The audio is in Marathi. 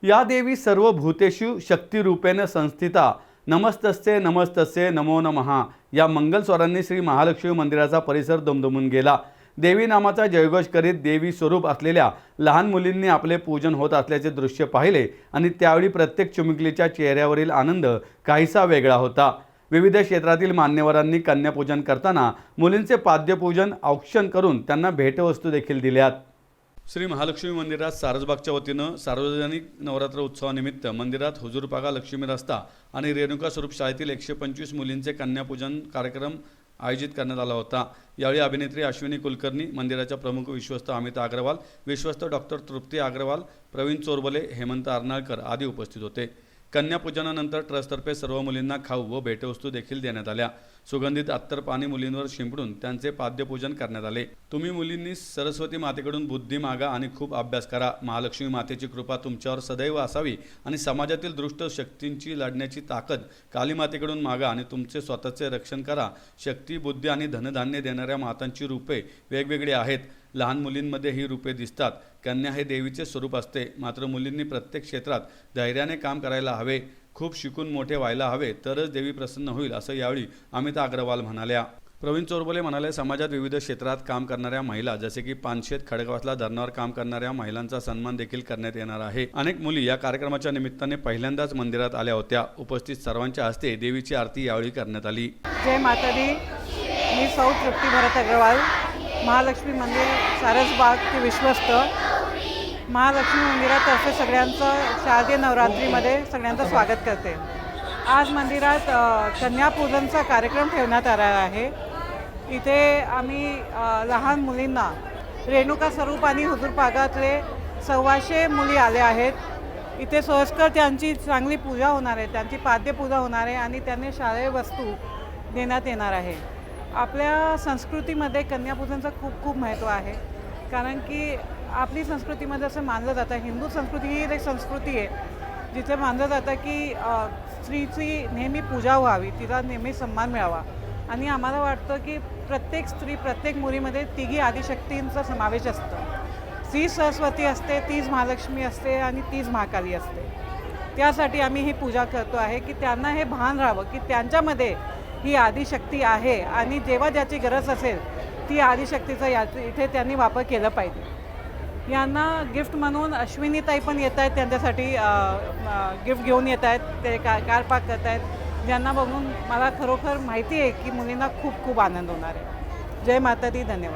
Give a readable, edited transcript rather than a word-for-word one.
या देवी सर्वभूतेषु शक्तिरूपेण संस्थिता नमस्तस्ये नमस्तस्ये नमो नमः या मंगलस्वरांनी श्री महालक्ष्मी मंदिराचा परिसर दुमदुमून गेला। देवी नामाचा जयघोष करीत देवी स्वरूप असलेल्या लहान मुलींनी आपले पूजन होत असल्याचे दृश्य पाहिले आणि त्यावेळी प्रत्येक चिमुकलीच्या चेहऱ्यावरील आनंद काहीसा वेगळा होता। विविध क्षेत्रातील मान्यवरांनी कन्यापूजन करताना मुलींचे पाद्यपूजन औक्षण करून त्यांना भेटवस्तू देखील दिल्यात। श्री महालक्ष्मी मंदिरात सारसबागच्या वतीनं सार्वजनिक नवरात्र उत्सवानिमित्त मंदिरात हुजूरपागा लक्ष्मी रस्ता आणि रेणुका स्वरूप शाळेतील 125 मुलींचे कन्यापूजन कार्यक्रम आयोजित करण्यात आला होता। यावेळी अभिनेत्री अश्विनी कुलकर्णी, मंदिराच्या प्रमुख विश्वस्त अमिता अग्रवाल, विश्वस्त डॉक्टर तृप्ती अग्रवाल, प्रवीण चोरबले, हेमंत अर्नाळकर आदी उपस्थित होते। कन्यापूजनानंतर ट्रस्टतर्फे सर्व मुलींना खाऊ व भेटवस्तू देखील देण्यात आल्या। सुगंधित अत्तर पाणी मुलींवर शिंपडून त्यांचे पाद्यपूजन करण्यात आले। तुम्ही मुलींनी सरस्वती मातेकडून बुद्धी मागा आणि खूप अभ्यास करा। महालक्ष्मी मातेची कृपा तुमच्यावर सदैव असावी आणि समाजातील दुष्ट शक्तींची लढण्याची ताकद काली मातेकडून मागा आणि तुमचे स्वतःचे रक्षण करा। शक्ती, बुद्धी आणि धनधान्य देणाऱ्या मातांची रूपे वेगवेगळी आहेत। लहान मुलींमध्ये ही रूपे दिसतात। कन्या हे देवीचे स्वरूप असते, मात्र मुलींनी प्रत्येक क्षेत्रात धैर्याने काम करायला हवे, खूप शिकून मोठे व्हायला हवे, तरच देवी प्रसन्न होईल, असं यावेळी अमिता अग्रवाल म्हणाल्या। प्रवीण चोरबले म्हणाले, समाजात विविध क्षेत्रात काम करणाऱ्या महिला जसे की पानशेत, खडकवासला धरणावर काम करणाऱ्या महिलांचा सन्मान देखील करण्यात येणार आहे। अनेक मुली या कार्यक्रमाच्या निमित्ताने पहिल्यांदाच मंदिरात आल्या होत्या। उपस्थित सर्वांच्या हस्ते देवीची आरती यावेळी करण्यात आली। जय माता दी। मी सौ तृप्ती भरत अग्रवाल, महालक्ष्मी मंदिर सारसबाग के विश्वस्त। महालक्ष्मी मंदिरातर्फे सगळ्यांचं शारदीय नवरात्रीमध्ये सगळ्यांचं स्वागत करते। आज मंदिरात कन्यापूजनचा कार्यक्रम ठेवण्यात आला आहे। इथे आम्ही लहान मुलींना रेणुका स्वरूप आणि हुजूरपागातले 125 मुली आल्या आहेत। इथे सोयीस्कर त्यांची चांगली पूजा होणार आहे, त्यांची पाद्यपूजा होणार आहे आणि त्यांनी शालेय वस्तू देण्यात येणार आहे। आपल्या संस्कृतीमध्ये कन्यापूजनचं खूप खूप महत्त्व आहे, कारण की आपली संस्कृतीमध्ये असं मानलं जातं, हिंदू संस्कृती ही एक संस्कृती आहे जिथे मानलं जातं की स्त्रीची नेहमी पूजा व्हावी, तिला नेहमी सन्मान मिळावा। आणि आम्हाला वाटतं की प्रत्येक स्त्री, प्रत्येक मुलीमध्ये तिघी आदिशक्तींचा समावेश असतो। ती सरस्वती असते, तीच महालक्ष्मी असते आणि तीच महाकाली असते। त्यासाठी आम्ही ही पूजा करतो आहे की त्यांना हे भान राहावं की त्यांच्यामध्ये ही आदिशक्ती आहे आणि जेव्हा ज्याची गरज असेल ती आदिशक्तीचा इथे त्यांनी वापर केला पाहिजे। यांना गिफ्ट म्हणून अश्विनीताई पण येत आहेत, त्यांच्यासाठी गिफ्ट घेऊन येत आहेत, ते कार पार्क करत आहेत, ज्यांना बघून मला खरोखर माहिती आहे की मुलींना खूप खूप आनंद होणार आहे। जय माता दी, धन्यवाद।